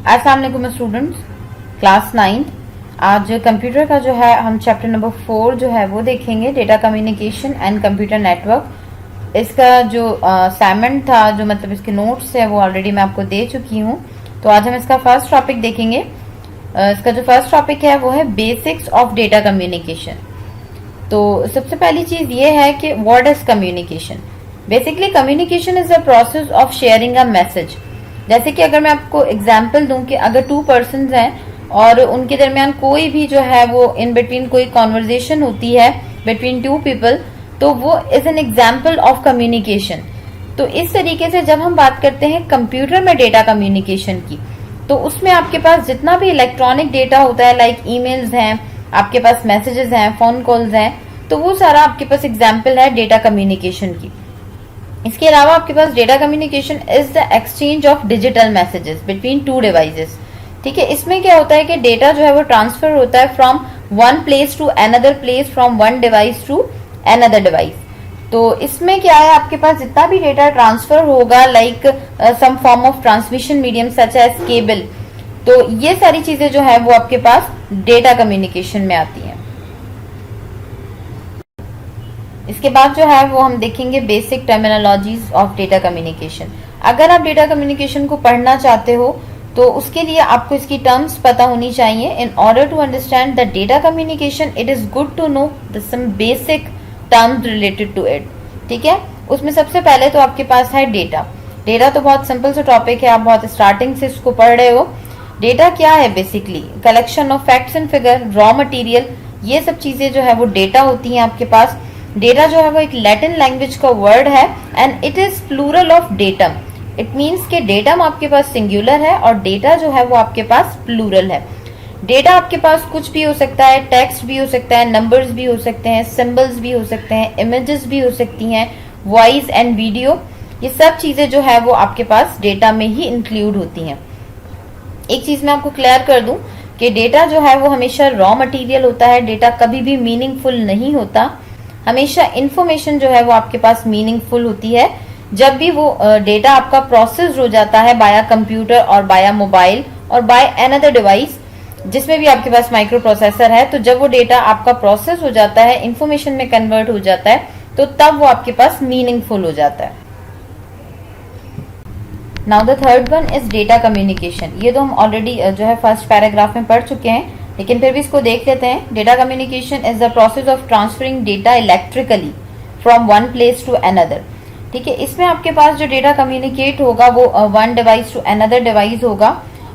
अस्सलाम वालेकुम students, class 9th। आज कंप्यूटर का जो है हम चैप्टर नंबर 4 जो है वो देखेंगे, data communication and computer network. इसका जो असाइनमेंट था, जो मतलब इसके नोट्स है, वो ऑलरेडी मैं आपको दे चुकी हूँ। तो आज हम इसका फर्स्ट टॉपिक देखेंगे। इसका जो फर्स्ट टॉपिक है वो है बेसिक्स ऑफ डेटा कम्युनिकेशन। तो सबसे पहली चीज ये है कि what is communication. Basically communication is the process of sharing a message. जैसे कि अगर मैं आपको एग्जांपल दूं कि अगर 2 पर्सन्स हैं और उनके दरमियान कोई भी जो है वो इन बिटवीन कोई कॉन्वर्जेशन होती है बिटवीन 2 पीपल, तो वो is an example of communication. तो इस तरीके से जब हम बात करते हैं कंप्यूटर में डेटा कम्युनिकेशन की, तो उसमें आपके पास जितना भी इलेक्ट्रॉनिक डेटा होता है, लाइक ईमेल्स हैं, आपके पास मैसेजेस हैं, फोन कॉल्स हैं, तो वो सारा आपके पास एग्जाम्पल है डेटा कम्युनिकेशन की। इसके अलावा आपके पास data communication is the exchange of digital messages between 2 devices. ठीक है, इसमें क्या होता है कि डेटा जो है वो ट्रांसफर होता है from one place to another place, from one device to another device. तो इसमें क्या है, आपके पास जितना भी डेटा ट्रांसफर होगा, like some form of transmission medium such as cable, तो ये सारी चीजें जो है वो आपके पास डेटा कम्युनिकेशन में आती हैं। इसके बाद जो है वो हम देखेंगे basic terminologies of data communication. अगर आप डेटा कम्युनिकेशन को पढ़ना चाहते हो तो उसके लिए आपको इसकी टर्म्स पता होनी चाहिए। In order to understand the data communication it is good to know the some basic terms related to it. ठीक है, उसमें सबसे पहले तो आपके पास है डेटा। डेटा तो बहुत सिंपल सा टॉपिक है, आप बहुत स्टार्टिंग से इसको पढ़ रहे हो। डेटा क्या है? Basically collection of facts and figure, raw material, ये सब चीजें जो है वो डेटा होती हैं आपके पास। डेटा जो है वो एक लैटिन लैंग्वेज का वर्ड है and it is plural of datum. It means के डेटम आपके पास सिंगुलर है और डेटा जो है वो आपके पास प्लूरल है। डेटा आपके पास कुछ भी हो सकता है, टेक्स्ट भी हो सकता है, नंबर्स भी हो सकते हैं, सिंबल्स भी हो सकते हैं, इमेजेस भी हो सकती हैं, वॉइस एंड वीडियो, ये सब चीजें जो है वो आपके पास डेटा में ही इंक्लूड होती हैं। एक चीज मैं आपको क्लियर कर दूं कि डेटा जो है वो हमेशा रॉ मटेरियल होता है। डेटा कभी भी मीनिंगफुल नहीं होता। हमेशा इंफॉर्मेशन जो है वो आपके पास मीनिंगफुल होती है जब भी वो डेटा आपका प्रोसेस हो जाता है बाया कंप्यूटर और बाया मोबाइल और बाय अनदर डिवाइस, जिसमें भी आपके पास माइक्रो प्रोसेसर है। तो जब वो डेटा आपका प्रोसेस हो जाता है, इंफॉर्मेशन में कन्वर्ट हो जाता है, तो तब वो आपके पास मीनिंगफुल हो जाता है। Now the third one is data communication. ये तो हम ऑलरेडी जो है फर्स्ट पैराग्राफ में पढ़ चुके हैं, लेकिन फिर भी इसको देख लेते हैं। Data communication is the process of transferring data electrically from one place to another. ठीक है, इसमें आपके पास जो डेटा कम्युनिकेट होगा वो one device to another device होगा।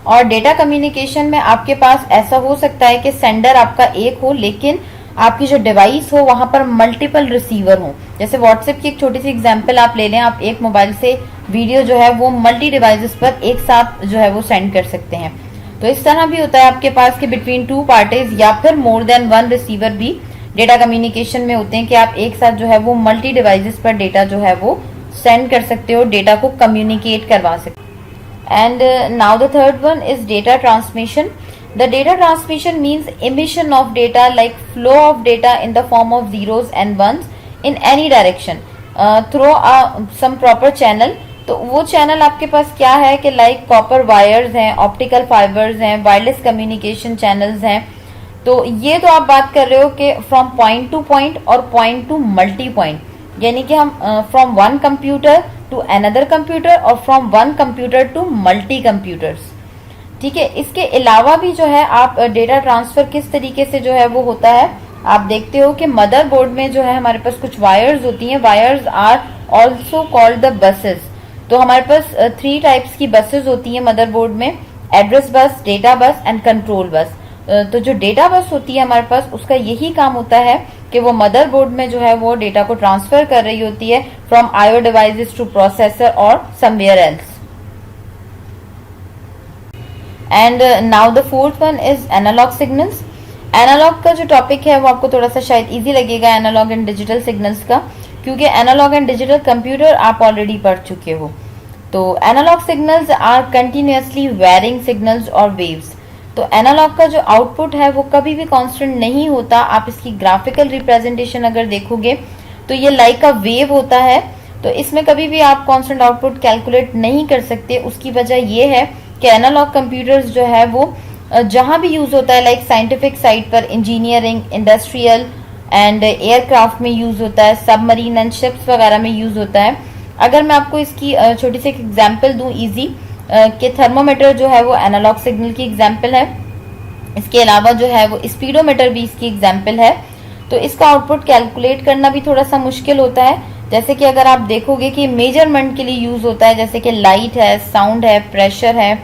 और डेटा कम्युनिकेशन में आपके पास ऐसा हो सकता है कि सेंडर आपका एक हो, लेकिन आपकी जो डिवाइस हो वहां पर मल्टीपल रिसीवर हो। जैसे व्हाट्सएप की एक छोटी सी एग्जांपल आप ले लें, आप एक मोबाइल से वीडियो जो है वो मल्टी डिवाइसेस पर एक साथ जो है वो सेंड कर सकते हैं। तो इस तरह भी होता है आपके पास कि बिटवीन 2 पार्टीज या फिर मोर देन 1 रिसीवर भी डेटा कम्युनिकेशन में होते हैं कि आप एक साथ जो है वो मल्टी डिवाइसेस पर डेटा जो है वो सेंड कर सकते हो, डेटा को कम्युनिकेट करवा सकते हो। And now the third one is data transmission. The data transmission means emission of data, like flow of data in the form of zeros and ones in any direction through some proper channel। तो वो channel आपके पास क्या है कि like copper wires हैं, optical fibres हैं, wireless communication channels हैं। तो ये तो आप बात कर रहे हो कि फ्रॉम पॉइंट टू पॉइंट और पॉइंट टू मल्टी पॉइंट, यानी कि हम from one computer to another computer और from one computer to multi computers. ठीक है, इसके अलावा भी जो है आप डेटा ट्रांसफर किस तरीके से जो है वो होता है, आप देखते हो कि मदरबोर्ड में जो है हमारे पास कुछ वायर्स होती हैं। Wires are also called the buses. तो हमारे पास 3 टाइप्स की बसेस होती हैं मदरबोर्ड में, address bus, data bus and control bus. तो जो डेटा बस होती है हमारे पास, उसका यही काम होता है कि वो मदरबोर्ड में जो है वो डेटा को ट्रांसफर कर रही होती है from IO devices to processor और somewhere else. And now the fourth one is analogue signals. Analogue का जो टॉपिक है वो आपको थोड़ा सा शायद इजी लगेगा, एनालॉग एंड डिजिटल सिग्नल्स का, क्योंकि एनालॉग एंड डिजिटल कंप्यूटर आप ऑलरेडी पढ़ चुके हो। तो analogue signals are continuously varying signals और वेव्स। तो एनालॉग का जो आउटपुट है वो कभी भी कांस्टेंट नहीं होता। आप इसकी ग्राफिकल रिप्रेजेंटेशन अगर देखोगे तो ये लाइक अ वेव होता है। तो इसमें कभी भी आप कांस्टेंट आउटपुट कैलकुलेट नहीं कर सकते। उसकी वजह ये है कि एनालॉग कंप्यूटर्स जो है वो जहां भी यूज होता है, लाइक साइंटिफिक साइट पर, इंजीनियरिंग, इंडस्ट्रियल एंड एयरक्राफ्ट में यूज होता है, सबमरीन एंड शिप्स वगैरह में यूज होता है। अगर मैं आपको इसकी छोटी सी एक एग्जांपल दूं इजी, कि थर्मोमीटर जो है वो एनालॉग सिग्नल की एग्जांपल है। इसके अलावा जो है वो स्पीडोमीटर भी इसकी एग्जांपल है। तो इसका आउटपुट कैलकुलेट करना भी थोड़ा सा मुश्किल होता है। जैसे कि अगर आप देखोगे कि मेजरमेंट के लिए यूज होता है, जैसे कि लाइट है, साउंड है, प्रेशर है,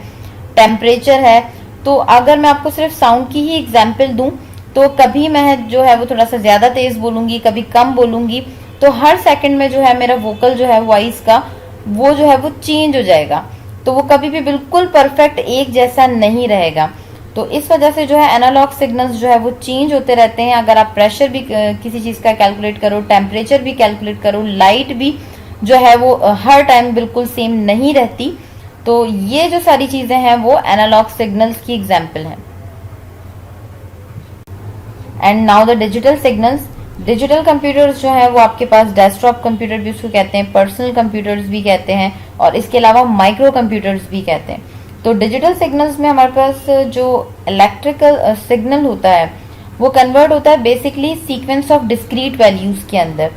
टेम्परेचर है। तो अगर मैं आपको सिर्फ साउंड की ही एग्जांपल दूं तो कभी मैं जो है वो थोड़ा सा ज्यादा तेज बोलूंगी, कभी कम बोलूंगी, तो हर सेकंड में जो है मेरा वोकल जो है वॉइस का वो जो है वो चेंज हो जाएगा। तो वो कभी भी बिल्कुल परफेक्ट एक जैसा नहीं रहेगा। तो इस वजह से जो है एनालॉग सिग्नल्स जो है वो चेंज होते रहते हैं। अगर आप प्रेशर भी किसी चीज का कैलकुलेट करो, टेम्परेचर भी कैलकुलेट करो, लाइट भी जो है वो हर टाइम बिल्कुल सेम नहीं रहती। तो ये जो सारी चीजें हैं वो एनालॉग सिग्नल्स की एग्जाम्पल है। And now the digital signals. Digital computers जो है वो आपके पास डेस्कटॉप कंप्यूटर भी उसको कहते हैं, पर्सनल कंप्यूटर्स भी कहते हैं, और इसके अलावा माइक्रो कंप्यूटर्स भी कहते हैं। तो डिजिटल सिग्नल्स में हमारे पास जो इलेक्ट्रिकल सिग्नल होता है वो कन्वर्ट होता है basically sequence of discrete values के अंदर।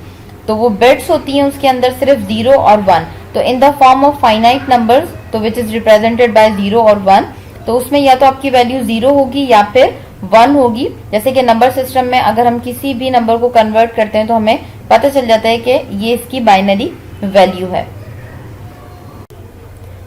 तो वो बिट्स होती हैं उसके अंदर सिर्फ 0 और 1, तो in the form of finite numbers, तो विच इज रिप्रेजेंटेड बाय 0 और 1। तो उसमें या तो आपकी वैल्यू 0 होगी या फिर 1 होगी। जैसे कि नंबर सिस्टम में अगर हम किसी भी नंबर को कन्वर्ट करते हैं तो हमें पता चल जाता है कि ये इसकी बाइनरी वैल्यू है।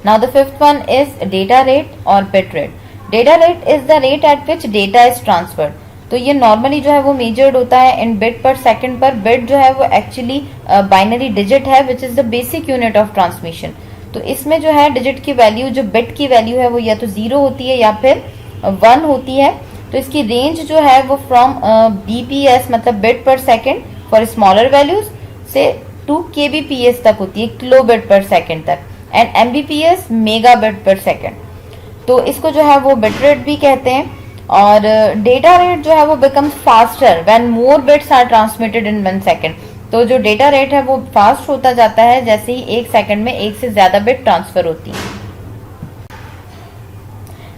Now the fifth one is data rate और bit rate. Data rate is the rate at which data is transferred. तो ये नॉर्मली जो है वो मेजर्ड होता है इन बिट पर सेकंड पर। बिट जो है वो एक्चुअली बाइनरी डिजिट है which is the basic unit of transmission. तो इसमें जो है डिजिट की वैल्यू, जो बिट की वैल्यू है वो या तो 0 होती है या फिर 1 होती है। तो इसकी रेंज जो है वो फ्रॉम बीपीएस मतलब बिट पर सेकंड फॉर स्मॉलर वैल्यूज से टू केबीपीएस तक होती है, किलो बिट पर सेकंड तक, एंड एमबीपीएस मेगा बिट पर सेकंड। तो इसको जो है वो बिट रेट भी कहते हैं। और डेटा रेट जो है वो becomes faster when more bits are transmitted in 1 second. तो जो डेटा रेट है वो फास्ट होता जाता है जैसे ही 1 सेकंड में एक से ज्यादा बिट ट्रांसफर होती है।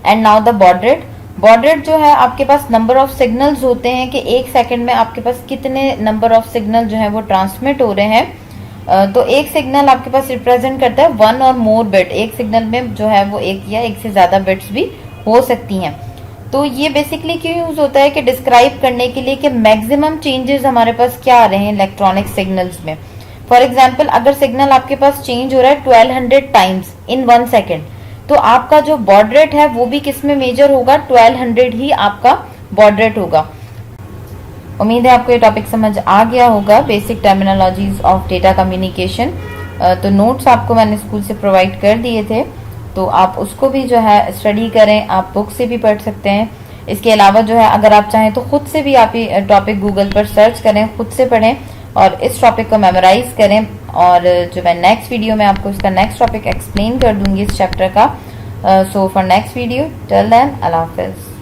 And now the baud rate. Baud rate जो है आपके पास नंबर ऑफ सिग्नल्स होते हैं कि 1 सेकंड में आपके पास कितने नंबर ऑफ सिग्नल जो है वो ट्रांसमिट हो रहे हैं। तो एक सिग्नल आपके पास रिप्रेजेंट करता है 1 और मोर बिट। एक सिग्नल में जो है वो एक या एक से ज्यादा बिट्स भी हो सकती हैं। तो ये बेसिकली क्यों यूज होता है कि डिस्क्राइब करने के लिए कि मैक्सिमम चेंजेस हमारे पास क्या आ रहे हैं इलेक्ट्रॉनिक सिग्नल्स में। फॉर एग्जाम्पल अगर सिग्नल आपके पास चेंज हो रहा है 1200 टाइम्स इन 1 सेकेंड, तो आपका जो बॉड रेट है वो भी किस में मेजर होगा, 1200 ही आपका बॉड रेट होगा। उम्मीद है आपको ये टॉपिक समझ आ गया होगा, basic terminologies of data communication. तो नोट्स आपको मैंने स्कूल से प्रोवाइड कर दिए थे, तो आप उसको भी जो है स्टडी करें, आप बुक से भी पढ़ सकते हैं। इसके अलावा जो है अगर आप चाहें तो खुद से भी आप ये टॉपिक गूगल पर सर्च करें, खुद से पढ़ें और इस टॉपिक को मेमोराइज करें। और जो मैं नेक्स्ट वीडियो में आपको इसका नेक्स्ट टॉपिक एक्सप्लेन कर दूंगी इस चैप्टर का। So for next video, till then, अल्लाह हाफिज।